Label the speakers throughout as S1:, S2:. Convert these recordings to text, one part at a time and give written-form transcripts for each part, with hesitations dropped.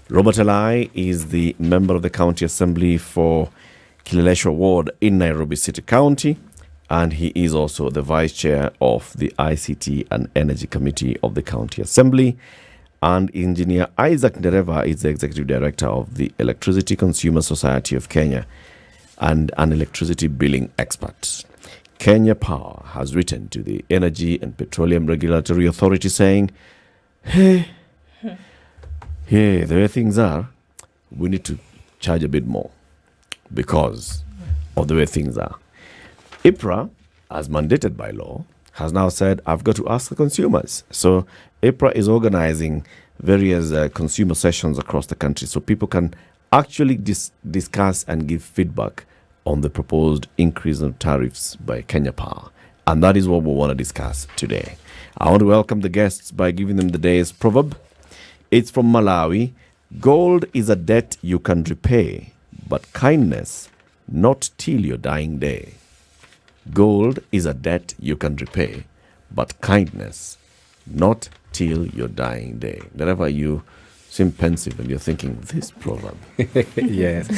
S1: RobertAlai is the member of the County Assembly for Kileleshwa Ward in Nairobi City County, and he is also the Vice Chair of the ICT and Energy Committee of the County Assembly. And Engineer Isaac Ndereva is the Executive Director of the Electricity Consumer Society of Kenya and an electricity billing expert. Kenya Power has written to the Energy and Petroleum Regulatory Authority saying, hey, the way things are, we need to charge a bit more because of the way things are. IPRA, as mandated by law, has now said, I've got to ask the consumers. So IPRA is organizing various consumer sessions across the country so people can actually discuss and give feedback on the proposed increase in tariffs by Kenya Power. And that is what we want to discuss today. I want to welcome the guests by giving them the day's proverb. It's from Malawi. Gold is a debt you can repay, but kindness not till your dying day. Gold is a debt you can repay, but kindness not till your dying day. Whenever you seem pensive and you're thinking, this proverb.
S2: Yes.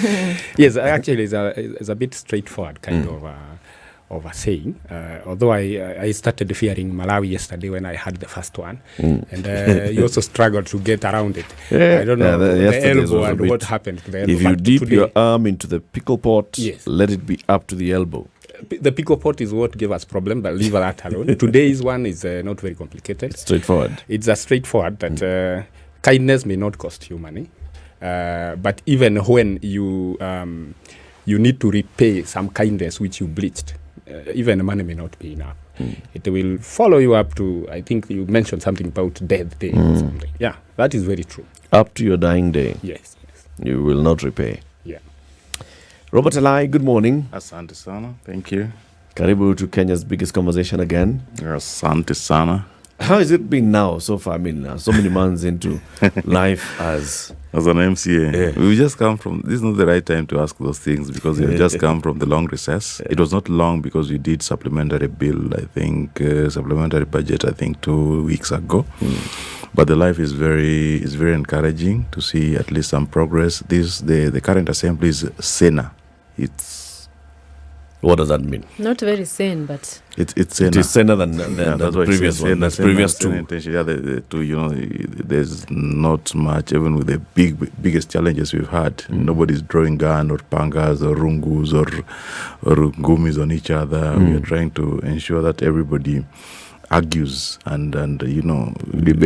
S2: Yes, actually it's a bit straightforward kind of a saying. Although I started fearing Malawi yesterday when I had the first one. And you also struggled to get around it.
S1: Yeah.
S2: I don't know the elbow and what happened to the elbow.
S1: If you dip today, your arm into the pickle pot,
S2: yes,
S1: let it be up to the elbow.
S2: The pickle pot is what gave us problem, but leave that alone. Today's one is not very complicated.
S1: It's straightforward.
S2: It's a straightforward that kindness may not cost you money. But even when you need to repay some kindness which you bleached, even money may not be enough. It will follow you up to, I think you mentioned something about death day or something. Yeah, that is very true.
S1: Up to your dying day.
S2: Yes.
S1: You will not repay.
S2: Yeah.
S1: RobertAlai, good morning.
S3: Asante sana. Thank you.
S1: Karibu to Kenya's biggest conversation again.
S3: Asante sana.
S1: How has it been now so far? I mean, so many months into life as
S3: an MCA. Yeah. We just come from, this is not the right time to ask those things because we just come from the long recess. Yeah. It was not long because we did supplementary bill, I think, supplementary budget, I think 2 weeks ago. But the life is very encouraging to see at least some progress. The current assembly is saner.
S1: What does that mean?
S4: Not very sane, but
S1: it's saner. It is saner than the previous one.
S3: That's
S1: previous two.
S3: Yeah, the two. There's not much. Even with the biggest challenges we've had, nobody's drawing gun or pangas or rungus or gumis on each other. We are trying to ensure that everybody argues and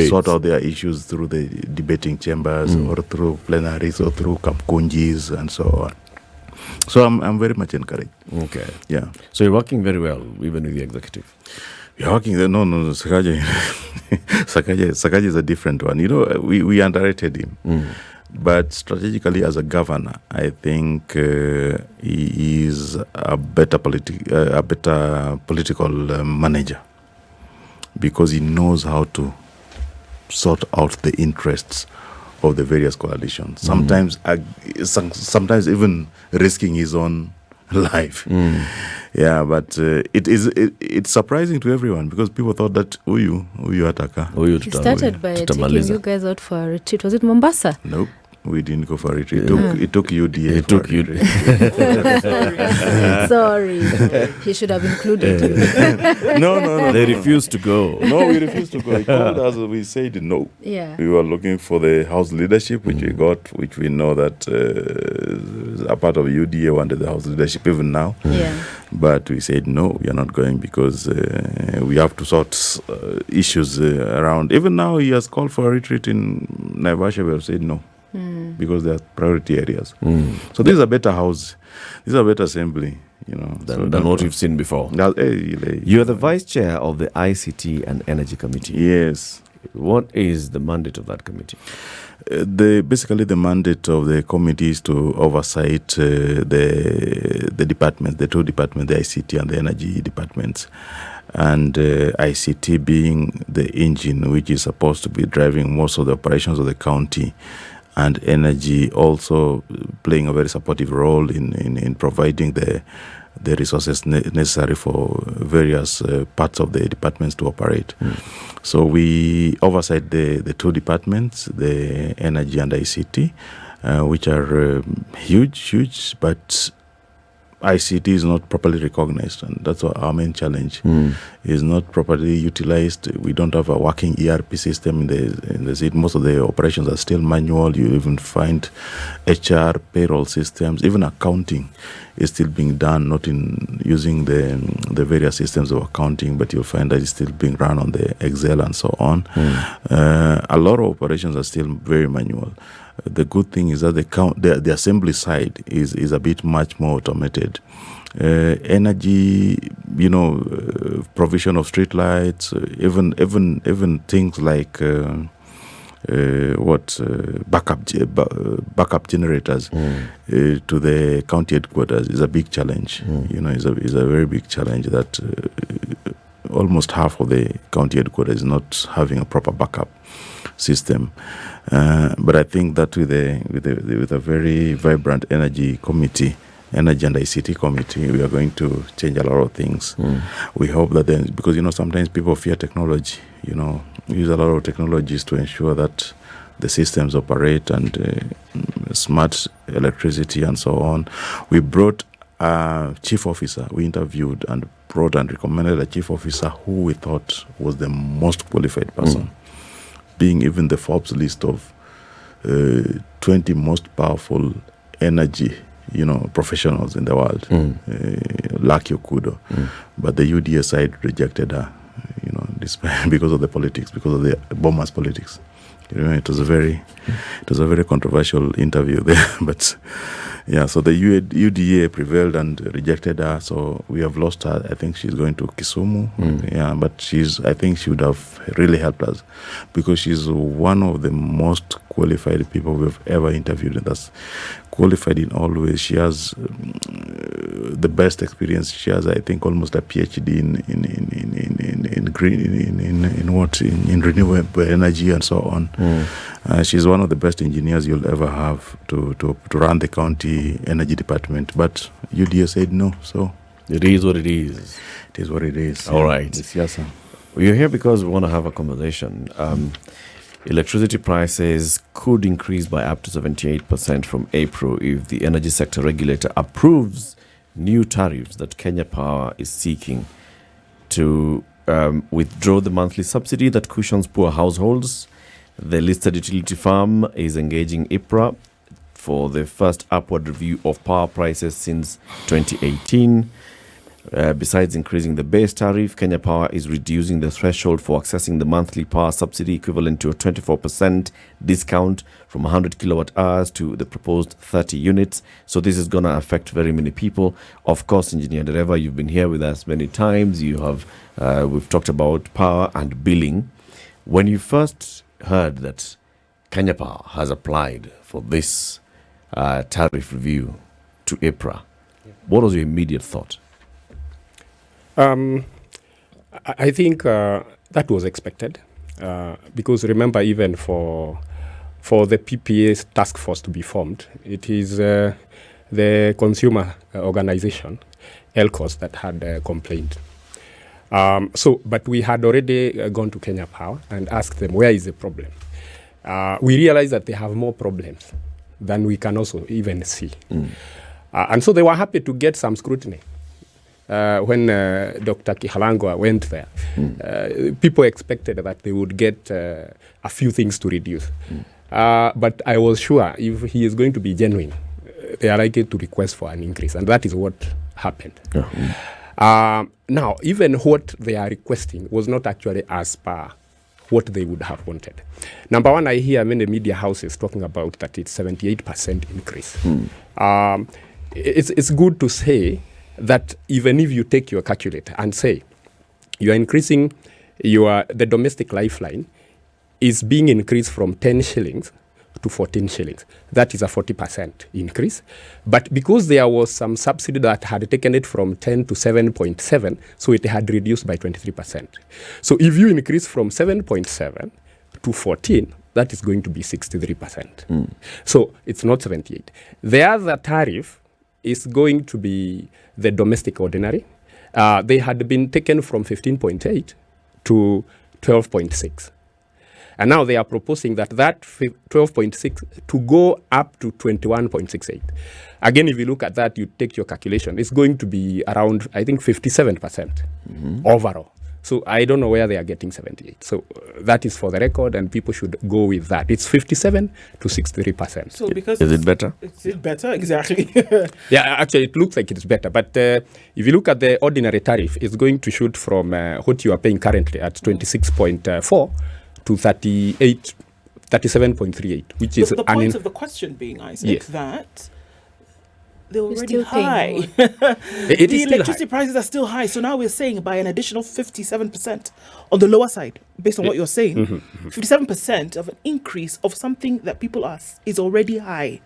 S3: sort out their issues through the debating chambers or through plenaries or through kamkunjis and so on. So I'm very much encouraged.
S1: Okay.
S3: Yeah.
S1: So you're working very well, even with the executive.
S3: We're working. No, Sakaja. Sakaja is a different one. We underrated him. But strategically, as a governor, I think he is a better political manager because he knows how to sort out the interests of the various coalitions. Sometimes even risking his own life. Yeah, but it's surprising to everyone because people thought that Uyu Ataka.
S4: He started by taking you guys out for a retreat. Was it Mombasa?
S3: Nope. We didn't go for a retreat. It took UDA.
S1: It took UDA.
S4: Sorry. He should have included you.
S3: No.
S1: They refused to go.
S3: No, we refused to go. He called us. We said no.
S4: Yeah.
S3: We were looking for the house leadership, which we got, which we know that a part of UDA wanted the house leadership even now.
S4: Yeah.
S3: But we said no, we are not going because we have to sort issues around. Even now, he has called for a retreat in Naivasha. We have said no. Because they are priority areas. So this is a better house. This is a better assembly,
S1: than what we've seen before. You are the vice chair of the ICT and Energy Committee.
S3: Yes.
S1: What is the mandate of that committee?
S3: Basically, the mandate of the committee is to oversight the departments, the two departments, the ICT and the energy departments. And ICT being the engine which is supposed to be driving most of the operations of the county, and energy also playing a very supportive role in providing the the resources necessary for various parts of the departments to operate. So we oversight the two departments, the energy and ICT, which are huge, but ICT is not properly recognized, and that's our main challenge. Is not properly utilized. We don't have a working ERP system in the city. Most of the operations are still manual. You even find HR, payroll systems, even accounting is still being done not in using the various systems of accounting, but you'll find that it's still being run on the Excel and so on. A lot of operations are still very manual. The good thing is that the assembly side is a bit much more automated. Energy, provision of street lights, even things like backup generators to the county headquarters is a big challenge. Is a very big challenge that almost half of the county headquarters is not having a proper backup system. But I think that with a very vibrant energy committee, energy and ICT committee, we are going to change a lot of things. We hope that then, because sometimes people fear technology. We use a lot of technologies to ensure that the systems operate, and smart electricity and so on. We brought a chief officer. We interviewed and brought and recommended a chief officer who we thought was the most qualified person, being even the Forbes list of 20 most powerful energy, professionals in the world. Lucky Okudo. But the UDA side rejected her, because of the politics, because of the Bomas politics. It was a very controversial interview there. But yeah, so the UDA prevailed and rejected her. So we have lost her. I think she's going to Kisumu. Yeah, but I think she would have really helped us, because she's one of the most qualified people we've ever interviewed. And that's qualified in all ways. She has the best experience. She has, I think, almost a PhD in renewable energy and so on. She's one of the best engineers you'll ever have to run the county energy department. But UDA said no, so
S1: it is what it is.
S3: It is what it is.
S1: All right.
S3: Yes, sir.
S1: We're here because we want to have a conversation. Electricity prices could increase by up to 78% from April if the energy sector regulator approves new tariffs that Kenya Power is seeking to withdraw the monthly subsidy that cushions poor households. The listed utility firm is engaging IPRA for the first upward review of power prices since 2018. Besides increasing the base tariff, Kenya Power is reducing the threshold for accessing the monthly power subsidy, equivalent to a 24% discount from 100 kilowatt hours to the proposed 30 units. So this is going to affect very many people. Of course, Engineer Ndereva, you've been here with us many times. We've talked about power and billing. When you first heard that Kenya Power has applied for this tariff review to IPRA, what was your immediate thought?
S2: I think that was expected, because remember, even for the PPA's task force to be formed, it is the consumer organization, ELCOS, that had complained. But we had already gone to Kenya Power and asked them, where is the problem? We realized that they have more problems than we can also even see. And so they were happy to get some scrutiny. When Dr. Kihalangwa went there, people expected that they would get a few things to reduce. But I was sure if he is going to be genuine, they are likely to request for an increase. And that is what happened. Now, even what they are requesting was not actually as per what they would have wanted. Number one, I hear many media houses talking about that it's 78% increase. It's good to say that even if you take your calculator and say you are increasing the domestic lifeline is being increased from 10 shillings to 14 shillings. That is a 40% increase. But because there was some subsidy that had taken it from 10 to 7.7, so it had reduced by 23%. So if you increase from 7.7 to 14, that is going to be 63%. So it's not 78. The other tariff is going to be the domestic ordinary. They had been taken from 15.8 to 12.6. And now they are proposing that 12.6 to go up to 21.68. Again, if you look at that, you take your calculation, it's going to be around, I think, 57% overall. So I don't know where they are getting 78. So that is for the record, and people should go with that. It's 57 to 63%.
S5: So because
S1: is it better?
S5: Is it better? Exactly.
S2: Yeah, actually, it looks like it's better. But if you look at the ordinary tariff, it's going to shoot from what you are paying currently at 26.4 to 37.38, which is
S5: the point of the question being, Isaac, that they're already high. The electricity prices are still high. So now we're saying by an additional 57% on the lower side, based on what you're saying, 57% of an increase of something that people is already high.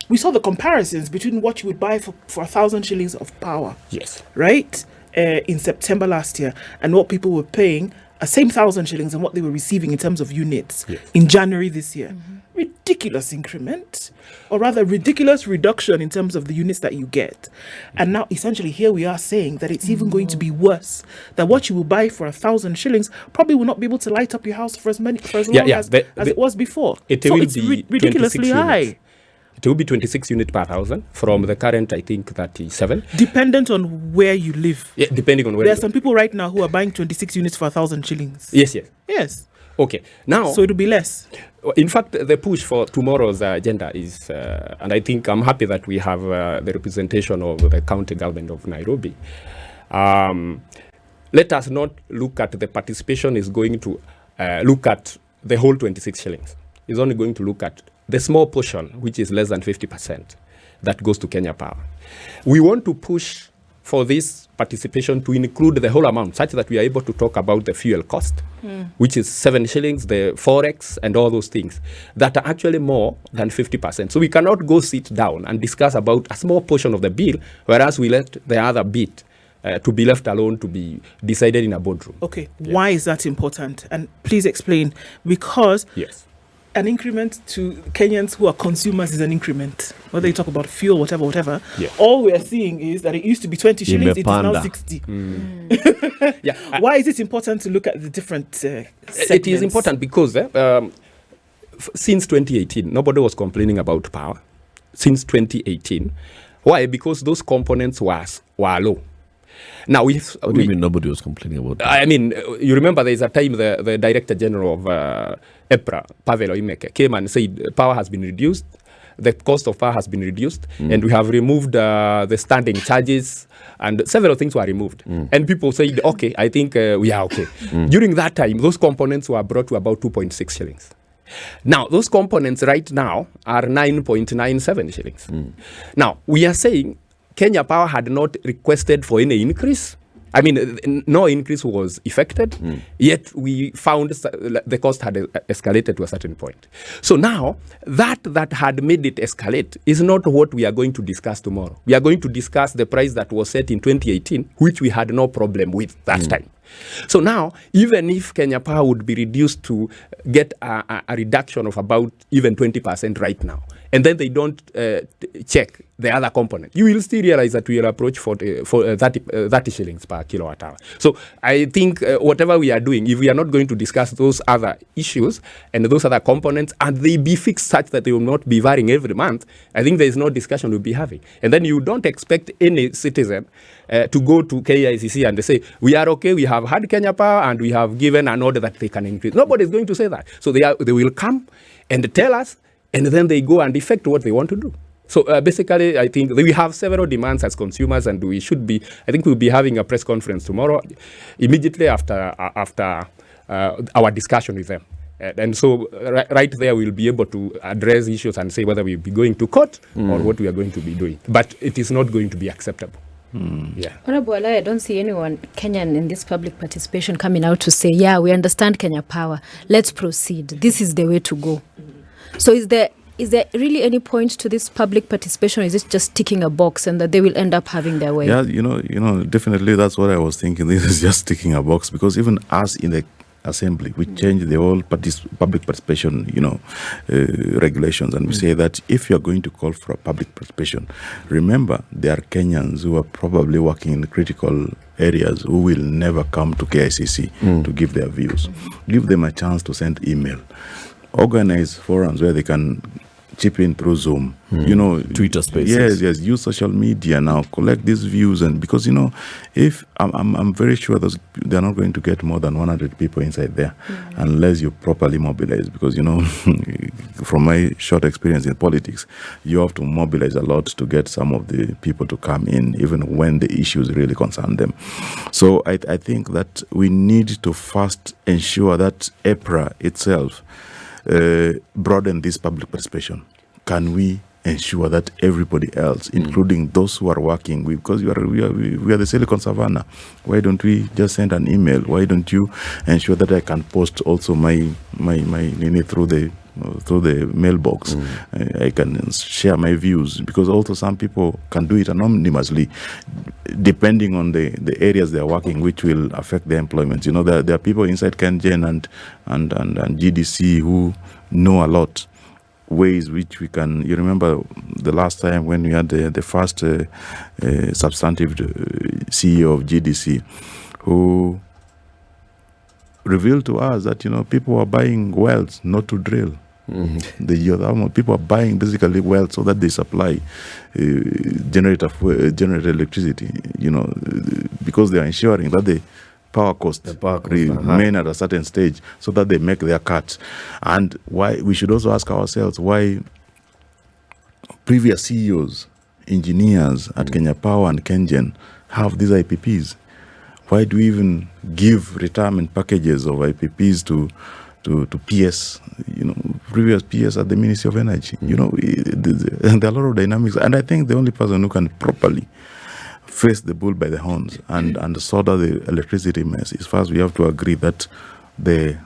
S5: We saw the comparisons between what you would buy for 1,000 shillings of power.
S2: Yes.
S5: Right? In September last year, and what people were paying, same 1,000 shillings, and what they were receiving in terms of units in January this year. Ridiculous increment, or rather ridiculous reduction in terms of the units that you get. And now essentially here we are saying that it's even going to be worse, that what you will buy for 1,000 shillings probably will not be able to light up your house for as long as it was before.
S2: It's
S5: ridiculously high.
S2: Units. It will be 26 units per 1,000 from the current, I think, 37.
S5: Dependent on where you live.
S2: Yeah, depending on where.
S5: There are some people right now who are buying 26 units for 1,000 shillings.
S2: Yes. Okay. Now,
S5: so it'll be less.
S2: In fact, the push for tomorrow's agenda is, and I think I'm happy that we have the representation of the county government of Nairobi. Let us not look at the participation is going to look at the whole 26 shillings. It's only going to look at the small portion, which is less than 50%, that goes to Kenya Power. We want to push for this participation to include the whole amount, such that we are able to talk about the fuel cost, which is 7 shillings, the forex, and all those things that are actually more than 50%. So we cannot go sit down and discuss about a small portion of the bill, whereas we let the other bit to be left alone to be decided in a boardroom.
S5: Okay, why is that important? And please explain. Because an increment to Kenyans who are consumers is an increment. Whether you talk about fuel, whatever. All we're seeing is that it used to be 20 shillings, it is now 60. Why is it important to look at the different segments?
S2: It is important because since 2018, nobody was complaining about power. Since 2018. Why? Because those components were low. Now, what
S1: do you mean nobody was complaining about that?
S2: I mean, you remember there is a time the Director General of EPRA, Pavel Oimeke, came and said power has been reduced, the cost of power has been reduced, and we have removed the standing charges, and several things were removed. And people said, okay, I think we are okay. During that time, those components were brought to about 2.6 shillings. Now, those components right now are 9.97 shillings. Now, we are saying Kenya Power had not requested for any increase. I mean, no increase was effected, yet we found the cost had escalated to a certain point. So now, that had made it escalate is not what we are going to discuss tomorrow. We are going to discuss the price that was set in 2018, which we had no problem with that time. So now, even if Kenya Power would be reduced to get a reduction of about even 20% right now, and then they don't check the other component, you will still realize that we will approach 30 shillings per kilowatt hour. So I think whatever we are doing, if we are not going to discuss those other issues and those other components, and they be fixed such that they will not be varying every month, I think there is no discussion we'll be having. And then you don't expect any citizen to go to KICC and say, we are okay, we have had Kenya Power and we have given an order that they can increase. Nobody is going to say that. So they will come and tell us, and then they go and effect what they want to do. So basically, I think we have several demands as consumers, and we should be, I think we'll be having a press conference tomorrow, immediately after our discussion with them. And so right there, we'll be able to address issues and say whether we'll be going to court or what we are going to be doing. But it is not going to be acceptable.
S4: RobertAlai, I don't see anyone Kenyan in this public participation coming out to say, yeah, we understand Kenya Power. Let's proceed. This is the way to go. So is there really any point to this public participation, or is it just ticking a box and that they will end up having their way?
S3: Yeah, you know, definitely that's what I was thinking. This is just ticking a box, because even us in the Assembly, we changed the whole public participation, regulations, and we say that if you are going to call for a public participation, remember there are Kenyans who are probably working in critical areas who will never come to KICC to give their views. Give them a chance to send email. Organize forums where they can chip in through Zoom,
S1: Twitter Spaces.
S3: Yes, use social media now, collect these views, and because if I'm very sure they're not going to get more than 100 people inside there unless you properly mobilize. Because from my short experience in politics, you have to mobilize a lot to get some of the people to come in, even when the issues really concern them. So I think that we need to first ensure that EPRA itself broaden this public participation. Can we ensure that everybody else, including those who are working, because we are the Silicon Savannah, why don't we just send an email? Why don't you ensure that I can post also my through the mailbox? I can share my views, because also some people can do it anonymously, depending on the areas they are working, which will affect their employment. There are people inside KenGen and GDC who know a lot ways which we can. You remember the last time when we had the first substantive CEO of GDC who revealed to us that people are buying wells not to drill. People are buying basically wells so that they supply generate electricity, because they are ensuring that the power costs remain at a certain stage so that they make their cut. And why we should also ask ourselves why previous CEOs, engineers at Kenya Power and KenGen have these IPPs. Why do we even give retirement packages of IPPs to PS, previous PS at the Ministry of Energy? There are a lot of dynamics, and I think the only person who can properly face the bull by the horns and sort out the electricity mess is first we have to agree that the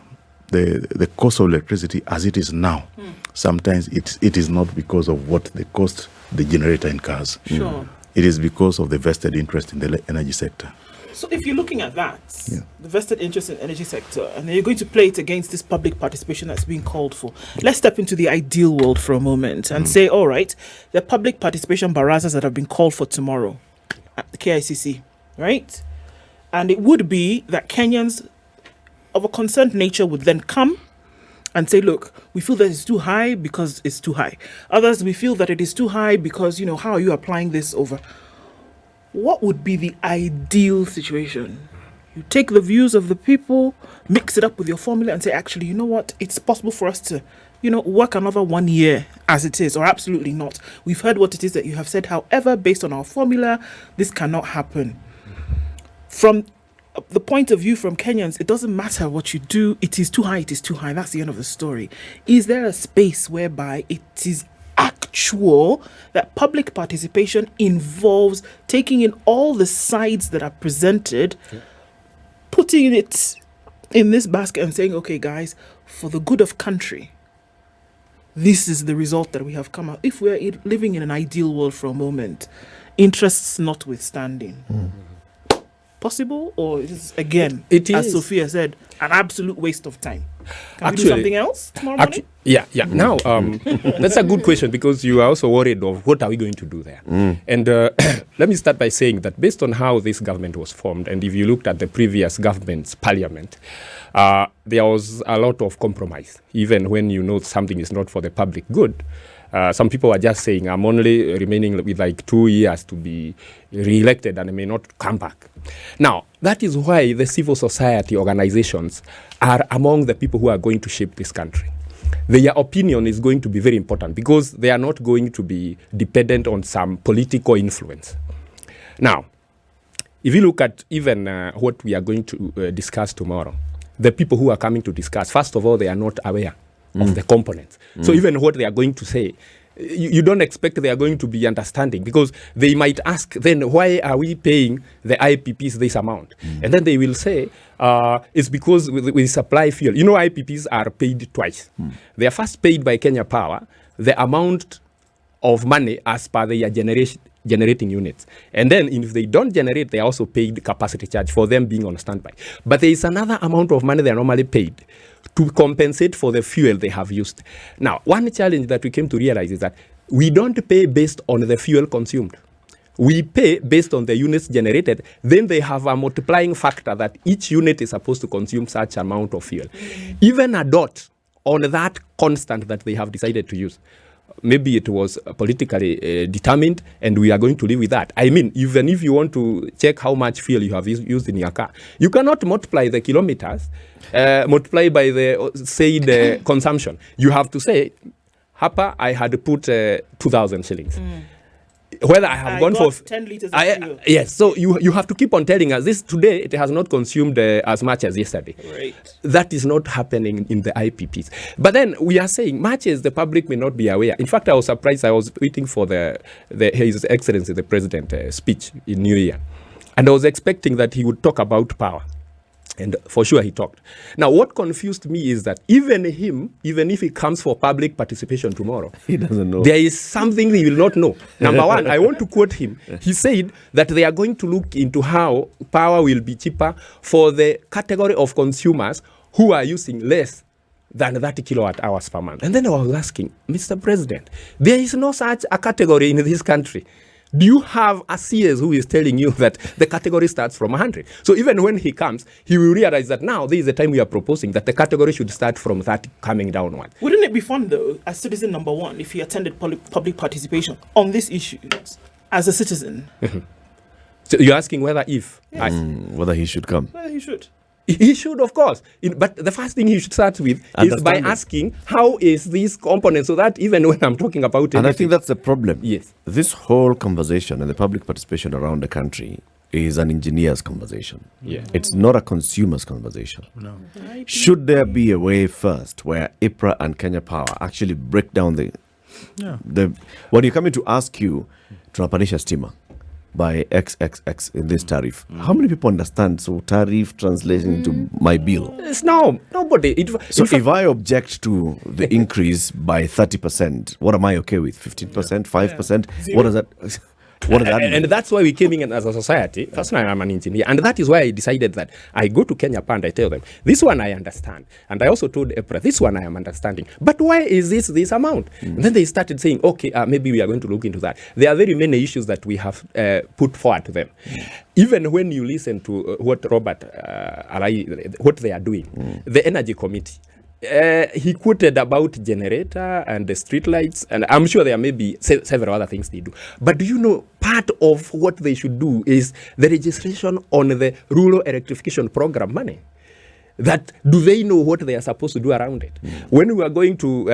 S3: cost of electricity as it is now, sometimes it is not because of what they cost the generator in cars.
S5: Sure.
S3: It is because of the vested interest in the energy sector.
S5: So if you're looking at that, the vested interest in the energy sector, and then you're going to play it against this public participation that's being called for, let's step into the ideal world for a moment and say, all right, the public participation barazas that have been called for tomorrow at the KICC, right? And it would be that Kenyans of a concerned nature would then come and say, look, we feel that it's too high because it's too high. Others, we feel that it is too high because, how are you applying this over? What would be the ideal situation? You take the views of the people, mix it up with your formula and say, actually, you know what? It's possible for us to, work another 1 year as it is, or absolutely not. We've heard what it is that you have said. However, based on our formula, this cannot happen. From the point of view from Kenyans, it doesn't matter what you do. It is too high. It is too high. That's the end of the story. Is there a space whereby it is actual that public participation involves taking in all the sides that are presented, putting it in this basket and saying, okay, guys, for the good of country, this is the result that we have come out. If we're living in an ideal world for a moment, interests notwithstanding, possible, or is again, as Sophia said, an absolute waste of time? Can we do something else tomorrow morning?
S2: Now, that's a good question, because you are also worried of what are we going to do there. And let me start by saying that based on how this government was formed, and if you looked at the previous government's parliament, there was a lot of compromise. Even when something is not for the public good, some people are just saying, I'm only remaining with like 2 years to be re-elected and I may not come back. Now, that is why the civil society organizations are among the people who are going to shape this country. Their opinion is going to be very important because they are not going to be dependent on some political influence. Now, if you look at even what we are going to discuss tomorrow, the people who are coming to discuss, first of all, they are not aware of the components. So even what they are going to say, you don't expect they are going to be understanding, because they might ask, then why are we paying the IPPs this amount? And then they will say, it's because we supply fuel. IPPs are paid twice. They are first paid by Kenya Power, the amount of money as per their generating units. And then if they don't generate, they are also paid capacity charge for them being on standby. But there is another amount of money they are normally paid to compensate for the fuel they have used. Now, one challenge that we came to realize is that we don't pay based on the fuel consumed. We pay based on the units generated. Then they have a multiplying factor that each unit is supposed to consume such amount of fuel. Even a dot on that constant that they have decided to use. Maybe it was politically determined, and we are going to live with that. I mean, even if you want to check how much fuel you have used in your car, you cannot multiply the kilometers, multiply by the said consumption. You have to say, Hapa, I had put 2,000 shillings. Whether I have gone for
S5: 10 liters of fuel.
S2: Yes, so you have to keep on telling us this today. It has not consumed as much as yesterday.
S5: Right.
S2: That is not happening in the IPPs. But then we are saying much as the public may not be aware. In fact, I was surprised. I was waiting for His Excellency the President speech in New Year, and I was expecting that he would talk about power. And for sure he talked. Now, what confused me is that even if he comes for public participation tomorrow,
S1: He doesn't know.
S2: there is something he will not know. Number one, I want to quote him. He said that they are going to look into how power will be cheaper for the category of consumers who are using less than 30 kilowatt hours per month. And then I was asking, Mr. President, there is no such a category in this country. Do you have a CS who is telling you that the category starts from 100? So even when he comes, he will realize that now there is a time we are proposing that the category should start from 30 coming downward.
S5: Wouldn't it be fun, though, as citizen number one, if he attended public participation on this issue as a citizen?
S2: So you're asking whether if?
S5: Yes.
S1: Whether he should come.
S5: Well, he should.
S2: He should, of course. But the first thing he should start with is by asking, how is this component, so that even when I'm talking about it.
S1: And I think that's the problem.
S2: Yes.
S1: This whole conversation and the public participation around the country is an engineer's conversation.
S2: Yeah.
S1: It's not a consumer's conversation.
S3: No.
S1: Should there be a way first where IPRA and Kenya Power actually break down the when you're coming to ask you tunapandisha stima by XXX in this tariff, how many people understand? So tariff translating into my bill.
S2: It's nobody.
S1: So if I object to the increase by 30%, what am I okay with? 15%, 5%? What does that? What does that mean?
S2: And that's why we came in as a society. First, I'm an engineer, and that is why I decided that I go to Kenya Power and I tell them, this one I understand. And I also told EPRA, this one I am understanding. But why is this amount? And then they started saying, okay, maybe we are going to look into that. There are very many issues that we have put forward to them. Even when you listen to what RobertAlai, what they are doing, the Energy Committee, he quoted about generator and the street lights, and I'm sure there may be several other things they do. But do you know, part of what they should do is the registration on the rural electrification program money. That do they know what they are supposed to do around it? When we are going to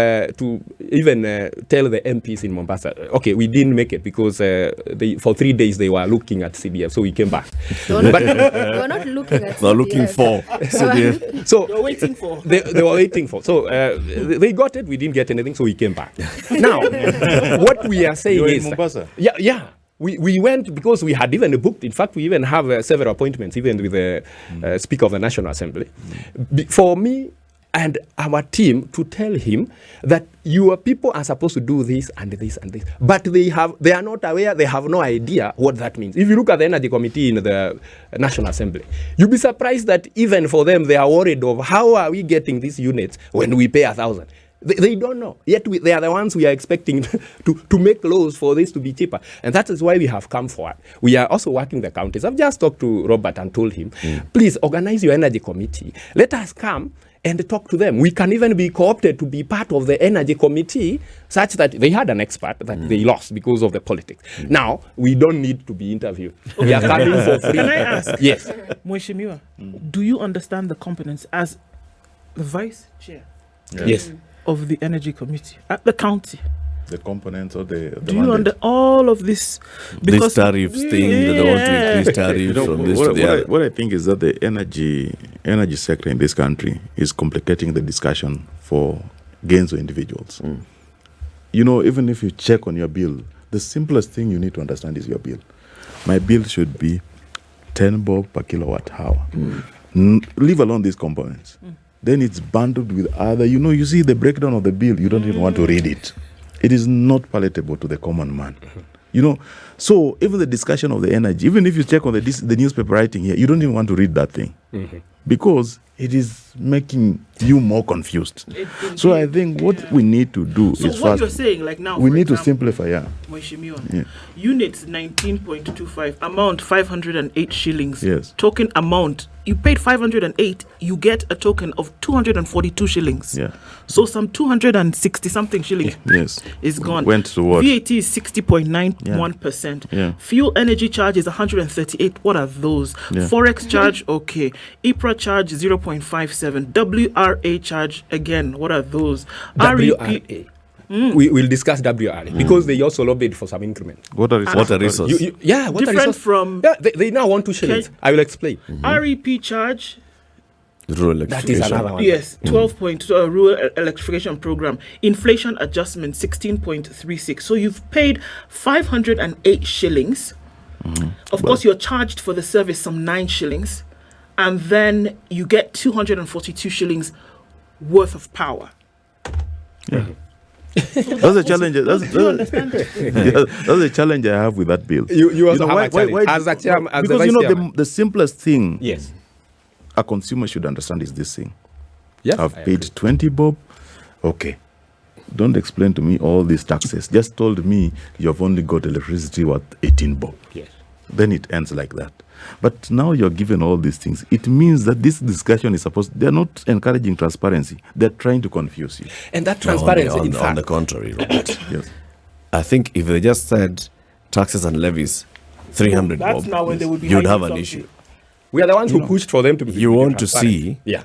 S2: even tell the MPs in Mombasa, okay, we didn't make it because for 3 days they were looking at CDF, so we came back.
S4: They were not looking at
S1: They're looking for.
S2: So
S5: You're waiting for.
S2: they were waiting for. So they got it, we didn't get anything, so we came back. Now, what we are saying
S3: You're in
S2: is,
S3: Mombasa?
S2: yeah. We went because we had even booked. In fact, we even have several appointments, even with the Speaker of the National Assembly, for me and our team to tell him that your people are supposed to do this and this and this, but they are not aware. They have no idea what that means. If you look at the Energy Committee in the National Assembly, you'll be surprised that even for them, they are worried of how are we getting these units when we pay 1,000. They don't know. Yet they are the ones we are expecting to make laws for this to be cheaper. And that is why we have come forward. We are also working the counties. I've just talked to Robert and told him, please organize your energy committee. Let us come and talk to them. We can even be co-opted to be part of the energy committee, such that they had an expert that they lost because of the politics. Now, we don't need to be interviewed. We are coming for free.
S5: Can I ask?
S2: Yes.
S5: Mheshimiwa, do you understand the competence as the vice chair
S2: Yes.
S5: of the energy committee at the county?
S3: The components or the
S5: Do you
S3: mandate?
S5: under all of this?
S1: This tariffs thing, that they want to increase tariffs from this to the other.
S3: What I think is that the energy sector in this country is complicating the discussion for gains of individuals. You know, even if you check on your bill, the simplest thing you need to understand is your bill. My bill should be 10 bob per kilowatt hour. Leave alone these components. Then it's bundled with other, you see the breakdown of the bill, you don't even want to read it. It is not palatable to the common man. You know, so even the discussion of the energy, even if you check on the newspaper writing here, you don't even want to read that thing because it is making you more confused. So I think what we need to do
S5: So
S3: is
S5: what
S3: first,
S5: you're saying, like now,
S3: we
S5: for
S3: need to
S5: example,
S3: simplify. Yeah.
S5: Mheshimiwa, units 19.25, amount 508 shillings.
S3: Yes.
S5: Token amount, you paid 508, you get a token of 242 shillings.
S3: Yeah.
S5: So some 260 something shillings
S3: Yes.
S5: is gone.
S3: Went to what?
S5: VAT is 60.91%.
S3: Yeah.
S5: Fuel energy charge is 138. What are those?
S3: Yeah.
S5: Forex charge, okay. IPRA charge 0.57. WRA charge, again, what are those?
S2: WRA. We will discuss WRA because they also lobbied for some increment.
S3: Water resource.
S2: Water
S5: Different
S2: resource.
S5: from
S2: Yeah, they now want 2 shillings. I will explain.
S5: REP charge.
S1: Rural
S2: That is
S1: electrification.
S2: another one.
S5: Yes, 12.2 rural electrification program. Inflation adjustment 16.36. So you've paid 508 shillings. Of course, you're charged for the service some 9 shillings, and then you get 242 shillings worth of power.
S3: That's a challenge. That's a challenge I have with that bill.
S2: You also
S3: know,
S2: have a challenge. As a chairman, as the
S3: because
S2: vice
S3: you know
S2: chairman.
S3: the simplest thing
S2: Yes.
S3: a consumer should understand is this thing.
S2: Yes.
S3: I've
S2: I
S3: paid
S2: agree.
S3: 20 bob. Okay. Don't explain to me all these taxes. Just told me you've only got electricity worth 18 bob.
S2: Yes.
S3: Then it ends like that. But now you're given all these things. It means that this discussion is they're not encouraging transparency. They're trying to confuse you.
S2: And that
S1: No,
S2: transparency,
S1: on
S2: in
S1: the
S2: fact,
S1: contrary, Robert.
S3: Yes.
S1: I think if they just said taxes and levies, 300
S5: That's
S1: bob,
S5: now when they would be
S1: you'd
S5: hiding
S1: have an
S5: something.
S1: issue.
S2: we are the ones who pushed for them to be.
S1: You want to
S2: transparent.
S1: see
S2: Yeah.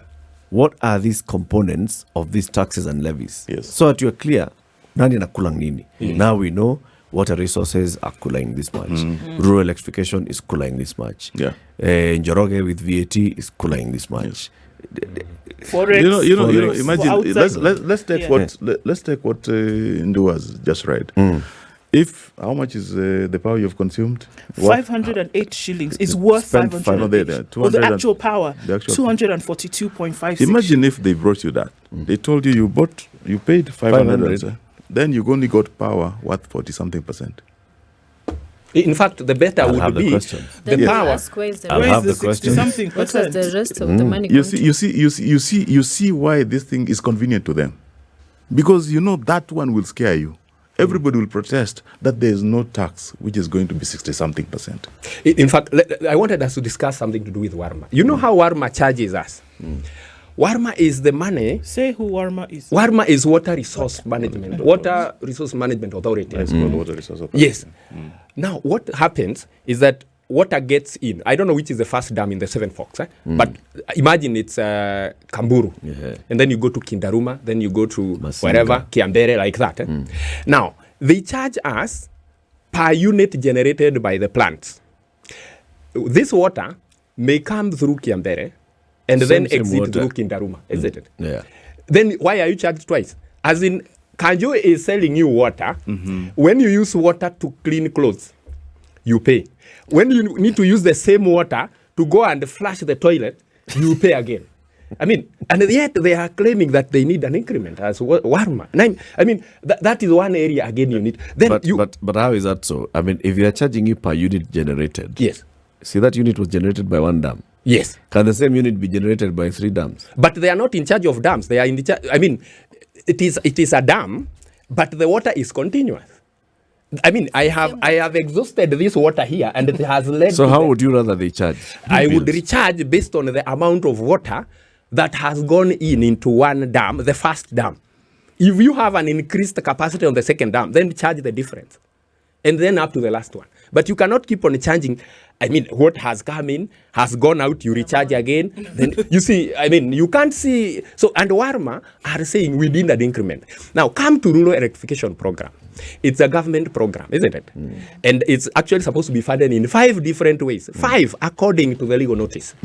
S1: what are these components of these taxes and levies,
S3: Yes.
S1: so that you're clear. Nani nakulang nini? Now we know water resources are culling this much. Rural electrification is culling this much.
S3: Yeah.
S1: Njoroge with VAT is culling this much.
S5: Forex.
S3: You know.
S1: Forex.
S3: Imagine.
S5: outside.
S3: Let's take
S5: Yeah.
S3: let's take what Ndu was just right. If how much is the power you've consumed?
S5: 508 shillings is worth
S3: Spent
S5: 508.
S3: 500,
S5: Or the
S3: 200
S5: actual power,
S3: the actual-
S5: 242.56.
S3: Imagine if they brought you that. They told you you paid 500.
S1: 500.
S3: Then you only got power worth 40 something percent.
S2: In fact, the better
S1: I'll
S2: would
S1: have the
S2: be
S1: questions.
S2: the
S4: Then you
S2: power.
S4: ask where is the
S1: I'll
S5: Where
S1: have
S5: is
S1: the
S5: the 60
S1: questions.
S5: something
S4: what was the
S5: percent?
S4: rest of the money
S3: You
S4: going
S3: see, you see why this thing is convenient to them, because you know that one will scare you. Everybody will protest that there is no tax which is going to be 60 something percent.
S2: In fact, I wanted us to discuss something to do with Warma. You know how Warma charges us? Warma is the money.
S5: Say who Warma is.
S2: Warma is Water Resource Management, Water Resource Management Authority.
S3: It's called water resource authority.
S2: Yes. Now, what happens is that water gets in. I don't know which is the first dam in the Seven Forks, but imagine it's Kamburu.
S1: Yeah.
S2: And then you go to Kindaruma, then you go to
S1: Masinga.
S2: wherever, Kiambere, like that. Now, they charge us per unit generated by the plants. This water may come through Kiambere and
S1: Same
S2: then exit
S1: water.
S2: through Kindaruma, isn't it?
S1: Yeah.
S2: Then why are you charged twice? As in, Kanjo is selling you water. When you use water to clean clothes, you pay. When you need to use the same water to go and flush the toilet, you pay again. I mean, and yet they are claiming that they need an increment as Warma. And I mean, that is one area again you need. Then
S1: But how is that so? I mean, if they are charging you per unit generated,
S2: yes,
S1: see that unit was generated by one dam.
S2: yes.
S1: Can the same unit be generated by 3 dams?
S2: But they are not in charge of dams. They are in the charge. I mean, it is a dam, but the water is continuous. I mean, I have exhausted this water here, and it has led.
S1: So
S2: to
S1: how
S2: the-
S1: would you rather they charge?
S2: I would
S1: Bills?
S2: recharge based on the amount of water that has gone into one dam, the first dam. If you have an increased capacity on the second dam, then charge the difference. And then up to the last one. But you cannot keep on charging. I mean, what has come in, has gone out, you recharge again. Then you see, I mean, you can't see. So, and Warma are saying we need an increment. Now, come to rural electrification program. It's a government program, isn't it? And it's actually supposed to be funded in 5 different ways. 5, according to the legal notice.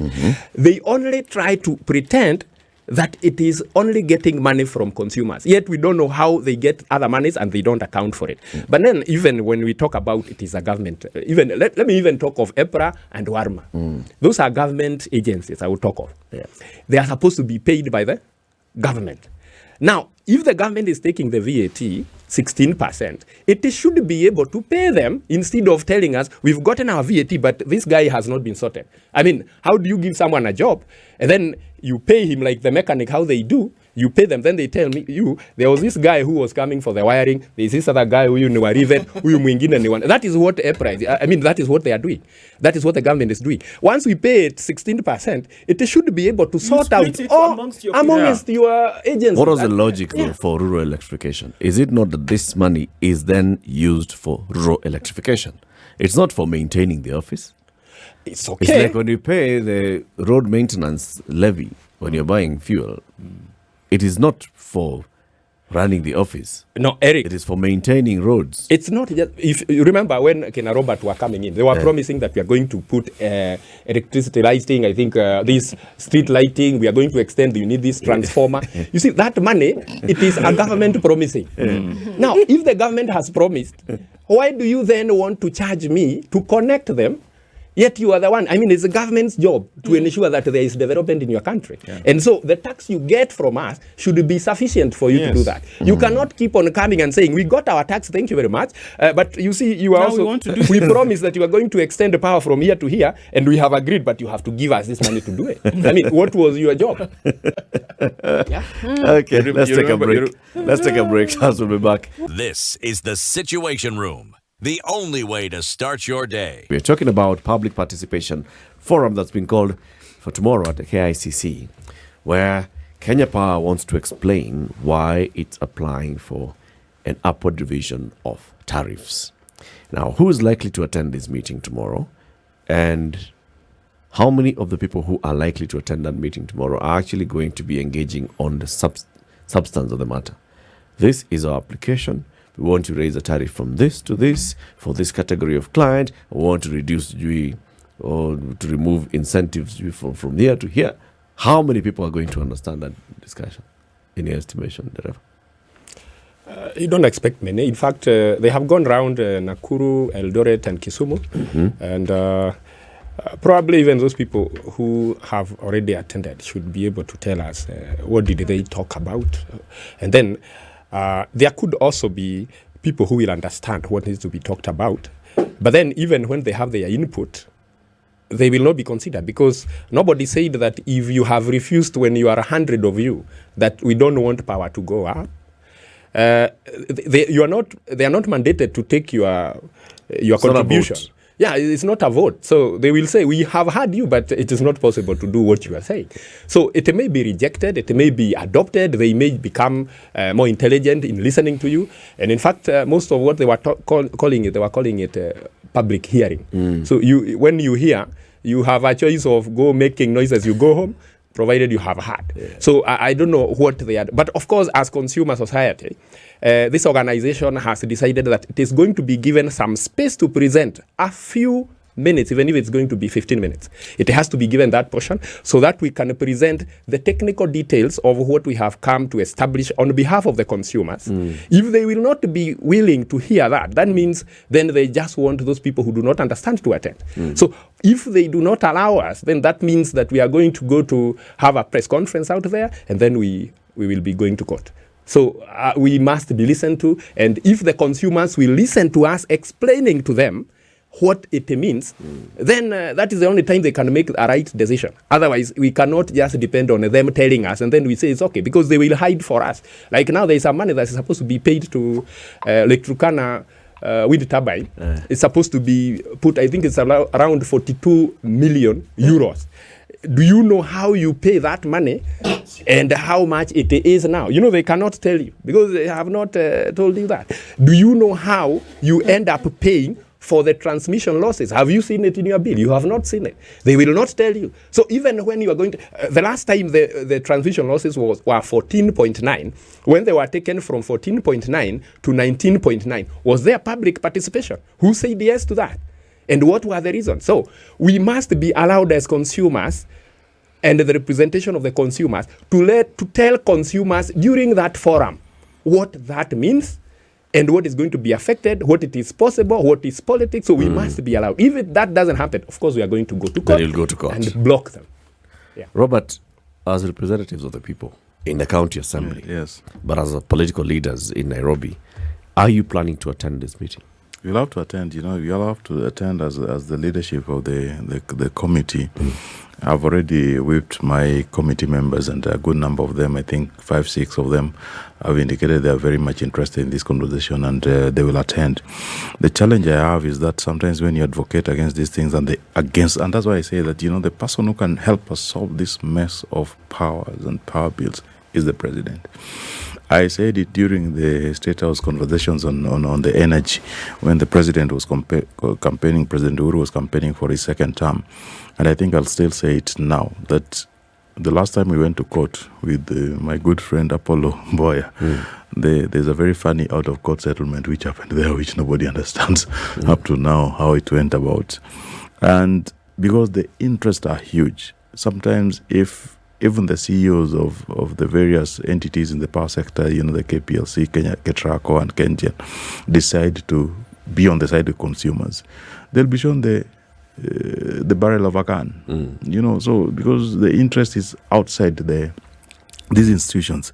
S2: They only try to pretend that it is only getting money from consumers. Yet we don't know how they get other monies and they don't account for it. But then even when we talk about it is a government, even let me even talk of EPRA and Warma. Those are government agencies I will talk of. They are supposed to be paid by the government. Now, if the government is taking the VAT, 16%, it should be able to pay them instead of telling us, we've gotten our VAT, but this guy has not been sorted. I mean, how do you give someone a job and then you pay him like the mechanic, how they do? You pay them, then they tell me, there was this guy who was coming for the wiring, there's this other guy who you rivet, who mwingine ni one. That is what that is what they are doing. That is what the government is doing. Once we pay it 16%, it should be able to sort out amongst your agents.
S1: What was the logic though for rural electrification? Is it not that this money is then used for rural electrification? It's not for maintaining the office.
S2: It's okay.
S1: It's like when you pay the road maintenance levy when you're buying fuel. It is not for running the office.
S2: No, Eric.
S1: It is for maintaining roads.
S2: It's not just, if you remember when Ken and Robert were coming in, they were promising that we are going to put electricity lighting, I think this street lighting, we are going to extend, you need this transformer. You see, that money, it is a government promising. Now, if the government has promised, why do you then want to charge me to connect them? Yet you are the one. I mean, it's the government's job to ensure that there is development in your country. And so the tax you get from us should be sufficient for you to do that. You cannot keep on coming and saying, we got our tax, thank you very much. But you see, you are also, we promise that you are going to extend the power from here to here, and we have agreed, but you have to give us this money to do it. I mean, what was your job?
S1: Okay, let's take a break. Let's take a break. We'll be back.
S6: This is the Situation Room. The only way to start your day.
S1: We're talking about public participation forum that's been called for tomorrow at the KICC, where Kenya Power wants to explain why it's applying for an upward revision of tariffs. Now, who is likely to attend this meeting tomorrow? And how many of the people who are likely to attend that meeting tomorrow are actually going to be engaging on the substance of the matter? This is our application. We want to raise a tariff from this to this for this category of client. We want to reduce or to remove incentives from here to here. How many people are going to understand that discussion in your estimation, Ndereva?
S2: You don't expect many. In fact, they have gone around Nakuru, Eldoret, and Kisumu. And probably even those people who have already attended should be able to tell us what did they talk about. And then there could also be people who will understand what needs to be talked about. But then even when they have their input, they will not be considered, because nobody said that if you have refused when you are 100 of you, that we don't want power to go up. They are not mandated to take your contribution. Yeah, it's not a vote. So they will say, we have heard you, but it is not possible to do what you are saying. So it may be rejected, it may be adopted, they may become more intelligent in listening to you. And in fact, most of what they were calling it public hearing. So when you hear, you have a choice of go making noise as you go home, provided you have heard. So I don't know what they are. But of course, as consumer society, this organization has decided that it is going to be given some space to present a few minutes, even if it's going to be 15 minutes. It has to be given that portion so that we can present the technical details of what we have come to establish on behalf of the consumers. If they will not be willing to hear that means then they just want those people who do not understand to attend. So if they do not allow us, then that means that we are going to go to have a press conference out there, and then we will be going to court. So we must be listened to, and if the consumers will listen to us explaining to them what it means, then that is the only time they can make a right decision. Otherwise, we cannot just depend on them telling us, and then we say it's okay, because they will hide for us. Like now, there is some money that is supposed to be paid to Lake Turkana wind turbine. It's supposed to be put, I think it's around 42 million euros. Do you know how you pay that money and how much it is now? You know, they cannot tell you because they have not told you that. Do you know how you end up paying for the transmission losses? Have you seen it in your bill? You have not seen it. They will not tell you. So even when you are going to, the last time the transmission losses were 14.9, when they were taken from 14.9 to 19.9, was there public participation? Who said yes to that? And what were the reasons? So we must be allowed as consumers and the representation of the consumers to tell consumers during that forum what that means and what is going to be affected, what it is possible, what is politics. So we must be allowed. If that doesn't happen, of course, we are going to go to court.
S1: Then you'll go to court
S2: and block them. Yeah.
S1: Robert, as representatives of the people in the county assembly,
S3: yes,
S1: but as political leaders in Nairobi, Are you planning to attend this meeting?
S3: You'll have to attend. You'll have to attend as the leadership of the committee. I've already whipped my committee members, and a good number of them, I think 5-6 of them, have indicated they are very much interested in this conversation, and they will attend. The challenge I have is that sometimes when you advocate against these things and that's why I say that the person who can help us solve this mess of powers and power bills is the president. I said it during the State House conversations on the energy when the president was campaigning, President Uhuru was campaigning for his second term. And I think I'll still say it now, that the last time we went to court with my good friend Apollo Mboya, there's a very funny out-of-court settlement which happened there, which nobody understands up to now how it went about. And because the interests are huge, sometimes if even the CEOs of the various entities in the power sector, the KPLC, Kenya, Ketraco, and Kengen, decide to be on the side of consumers, they'll be shown the barrel of a gun. So because the interest is outside these institutions.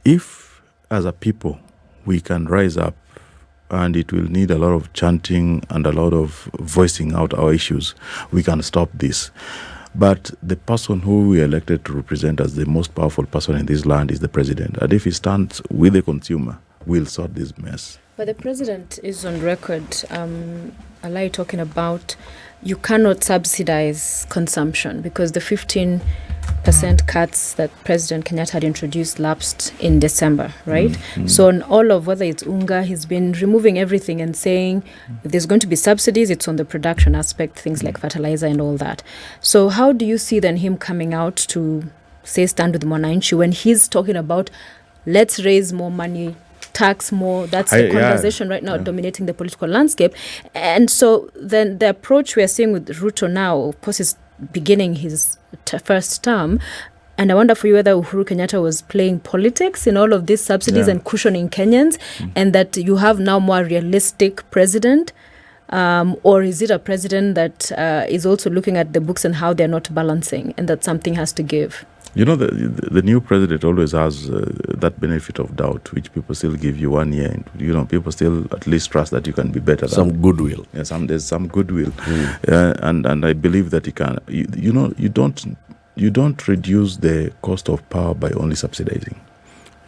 S3: If, as a people, we can rise up, and it will need a lot of chanting and a lot of voicing out our issues, we can stop this. But the person who we elected to represent as the most powerful person in this land is the president. And if he stands with the consumer, we'll sort this mess.
S4: But the president is on record, Alai, talking about you cannot subsidize consumption because the 15% cuts that President Kenyatta had introduced lapsed in December, right? So on all of whether it's unga, he's been removing everything and saying if there's going to be subsidies, it's on the production aspect, things like fertilizer and all that. So how do you see then him coming out to say stand with Mwananchi when he's talking about let's raise more money, tax more? That's the conversation right now dominating the political landscape. And so then the approach we are seeing with Ruto now, of course, is beginning his first term. And I wonder for you whether Uhuru Kenyatta was playing politics in all of these subsidies and cushioning Kenyans, and that you have now more realistic president, or is it a president that is also looking at the books and how they're not balancing, and that something has to give?
S3: The new president always has that benefit of doubt, which people still give you 1 year. And, people still at least trust that you can be better.
S1: Some goodwill.
S3: Yeah, there's some goodwill. And I believe that you can. You don't reduce the cost of power by only subsidizing.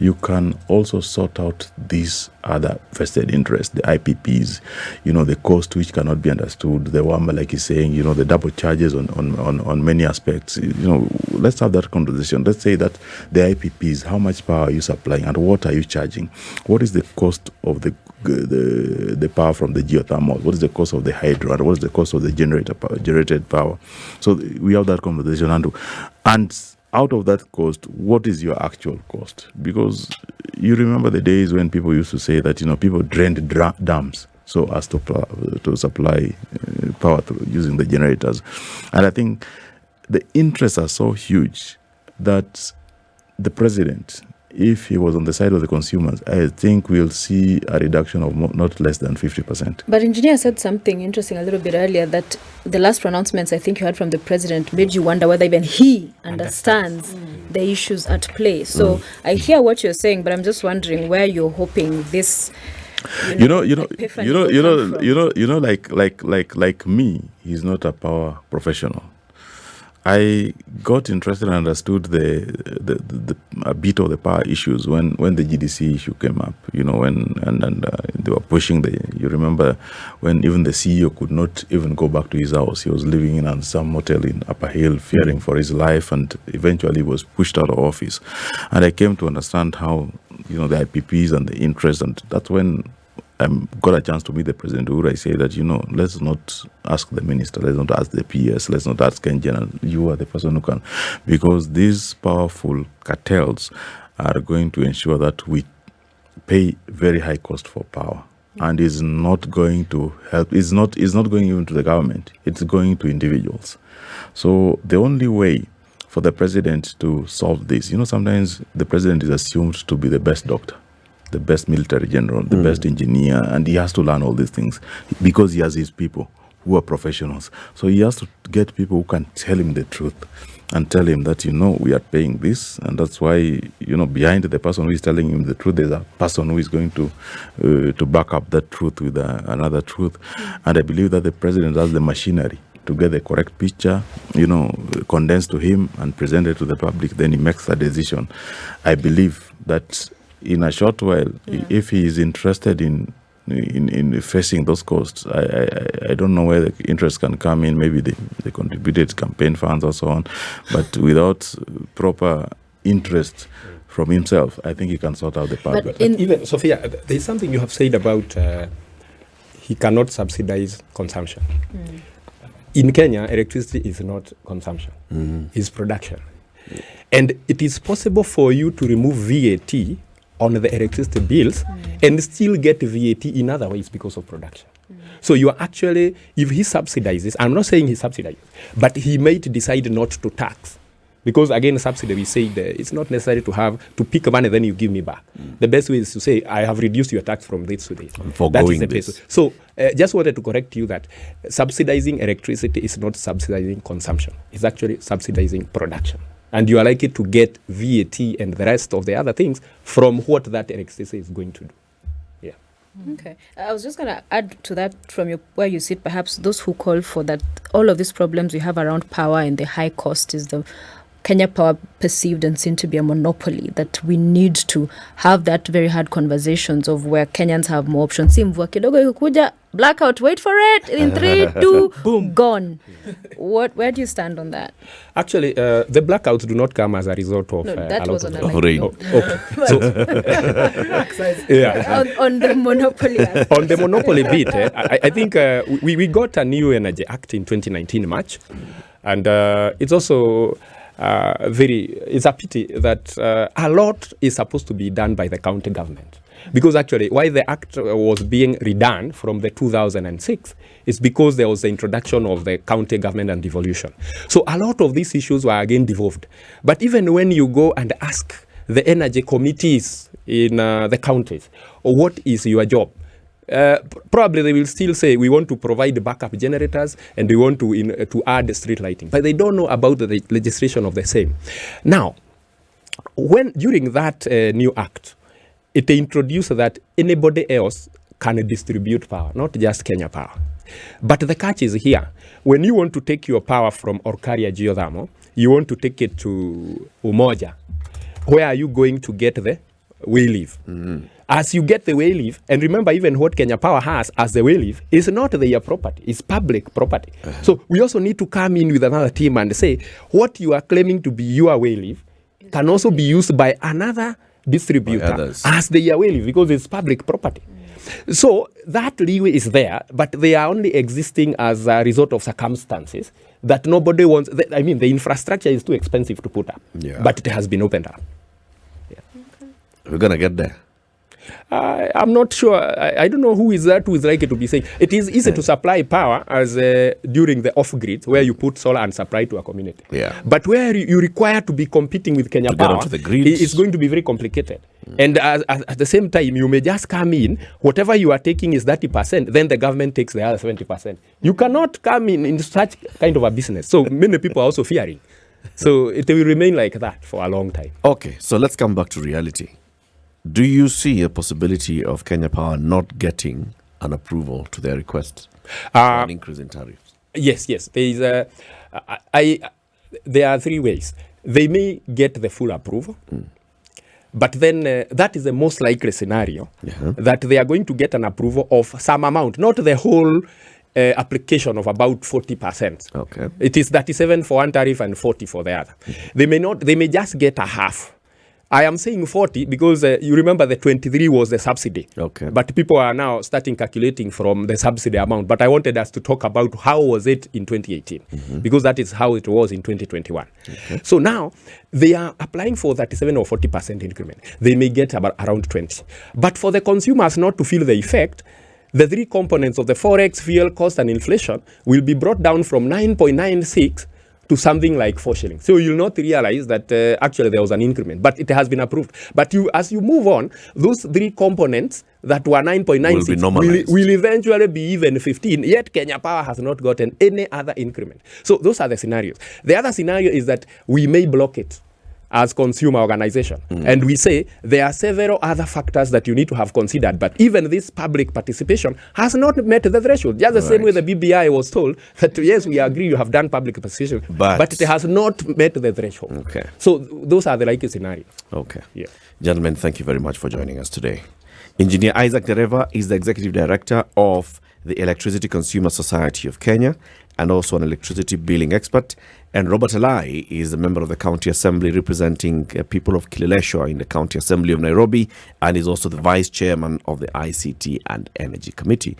S3: You can also sort out these other vested interests, the IPPs, the cost which cannot be understood, the Wamba, like he's saying, the double charges on many aspects. Let's have that conversation. Let's say that the IPPs, how much power are you supplying and what are you charging? What is the cost of the power from the geothermal? What is the cost of the hydro? And what is the cost of the generated power? So we have that conversation. And out of that cost, what is your actual cost? Because you remember the days when people used to say that, people drained dams so as to supply power using the generators. And I think the interests are so huge that the president, if he was on the side of the consumers, I think we'll see a reduction of not less than 50%.
S4: But engineer said something interesting a little bit earlier, that the last pronouncements I think you heard from the president made you wonder whether even he understands the issues at play. So I hear what you're saying, but I'm just wondering where you're hoping this
S3: like me, he's not a power professional. I got interested and understood a bit of the power issues when the GDC issue came up, and they were pushing you remember when even the CEO could not even go back to his house. He was living in some motel in Upper Hill, fearing for his life, and eventually was pushed out of office. And I came to understand how, the IPPs and the interest, and that's when I got a chance to meet the President Uhuru. I say that, let's not ask the minister, let's not ask the PS, let's not ask Kengen, you are the person who can. Because these powerful cartels are going to ensure that we pay very high cost for power. And is not going to help, is not going even to the government, it's going to individuals. So the only way for the president to solve this, sometimes the president is assumed to be the best doctor, the best military general, the best engineer, and he has to learn all these things because he has his people who are professionals. So he has to get people who can tell him the truth and tell him that, we are paying this, and that's why, behind the person who is telling him the truth, there's a person who is going to back up that truth with another truth. And I believe that the president has the machinery to get the correct picture, condensed to him and presented to the public. Then he makes a decision. I believe that in a short while, if he is interested in facing those costs, I don't know where the interest can come in. Maybe they contributed campaign funds or so on, but without proper interest from himself, I think he can sort out the part.
S2: But even Sophia, there is something you have said about he cannot subsidize consumption. In Kenya, electricity is not consumption; it's production, and it is possible for you to remove VAT on the electricity bills and still get VAT in other ways because of production. So you are actually, if he subsidizes, I'm not saying he subsidizes, but he might decide not to tax. Because again, subsidy, we say it's not necessary to pick money, then you give me back. The best way is to say, I have reduced your tax from this to this. That is the best. So just wanted to correct you that subsidizing electricity is not subsidizing consumption. It's actually subsidizing production. And you are likely to get VAT and the rest of the other things from what that electricity is going to do. Yeah.
S4: Okay. I was just going to add to that from where you sit, perhaps those who call for that, all of these problems we have around power and the high cost is the Kenya Power perceived and seen to be a monopoly, that we need to have that very hard conversations of where Kenyans have more options. Si mvua kidogo ikukuja, blackout, wait for it, in 3, 2, boom, gone. Where do you stand on that?
S2: Actually, the blackouts do not come as a result of
S4: that
S2: a
S4: was
S2: lot
S4: on
S2: of
S4: a
S2: rain. Okay. So,
S4: on the monopoly aspect.
S2: On the monopoly bit, I think we got a new Energy Act in 2019 March, and it's also it's a pity that a lot is supposed to be done by the county government. Because actually, why the act was being redone from the 2006 is because there was the introduction of the county government and devolution. So a lot of these issues were again devolved. But even when you go and ask the energy committees in the counties, what is your job? Probably they will still say we want to provide backup generators and we want to add street lighting, but they don't know about the legislation of the same. Now, during that new act, it introduced that anybody else can distribute power, not just Kenya Power. But the catch is here: when you want to take your power from Orkaria Geothermal, you want to take it to Umoja. Where are you going to get the wayleave? As you get the wayleave, and remember, even what Kenya Power has as the wayleave is not their property, it's public property. So we also need to come in with another team and say, what you are claiming to be your wayleave can also be used by another distributor as their wayleave, because it's public property. So that leeway is there, but they are only existing as a result of circumstances that nobody wants. I mean, the infrastructure is too expensive to put up, but it has been opened up.
S1: We're going to get there.
S2: I'm not sure. I don't know who is likely to be saying. It is easy to supply power as during the off-grid, where you put solar and supply to a community. Yeah. But where you require to be competing with Kenya Power, it's going to be very complicated. And at the same time, you may just come in, whatever you are taking is 30%, then the government takes the other 70%. You cannot come in such kind of a business. So many people are also fearing. So it will remain like that for a long time.
S1: Okay, so let's come back to reality. Do you see a possibility of Kenya Power not getting an approval to their request for an increase in tariffs?
S2: Yes. There are 3 ways. They may get the full approval, but then that is the most likely scenario, that they are going to get an approval of some amount, not the whole application of about 40%.
S1: Okay.
S2: It is 37 for one tariff and 40 for the other. They may just get a half. I am saying 40 because you remember the 23 was the subsidy.
S1: Okay.
S2: But people are now starting calculating from the subsidy amount. But I wanted us to talk about how was it in 2018, because that is how it was in 2021. Okay. So now they are applying for 37 or 40% increment. They may get about around 20. But for the consumers not to feel the effect, the 3 components of the forex, fuel cost, and inflation will be brought down from 9.96 to something like 4 shillings. So you'll not realize that actually there was an increment, but it has been approved. But as you move on, those 3 components that were 9.96 will eventually be even 15, yet Kenya Power has not gotten any other increment. So those are the scenarios. The other scenario is that we may block it as consumer organization. And we say there are several other factors that you need to have considered, but even this public participation has not met the threshold. Just the same way the BBI was told that, yes, we agree you have done public participation, but it has not met the threshold.
S1: Okay.
S2: So those are the likely scenarios.
S1: Okay.
S2: Yeah.
S1: Gentlemen, thank you very much for joining us today. Engineer Isaac Ndereva is the Executive Director of the Electricity Consumer Society of Kenya and also an electricity billing expert. And RobertAlai is a member of the County Assembly representing people of Kileleshwa in the County Assembly of Nairobi and is also the Vice Chairman of the ICT and Energy Committee.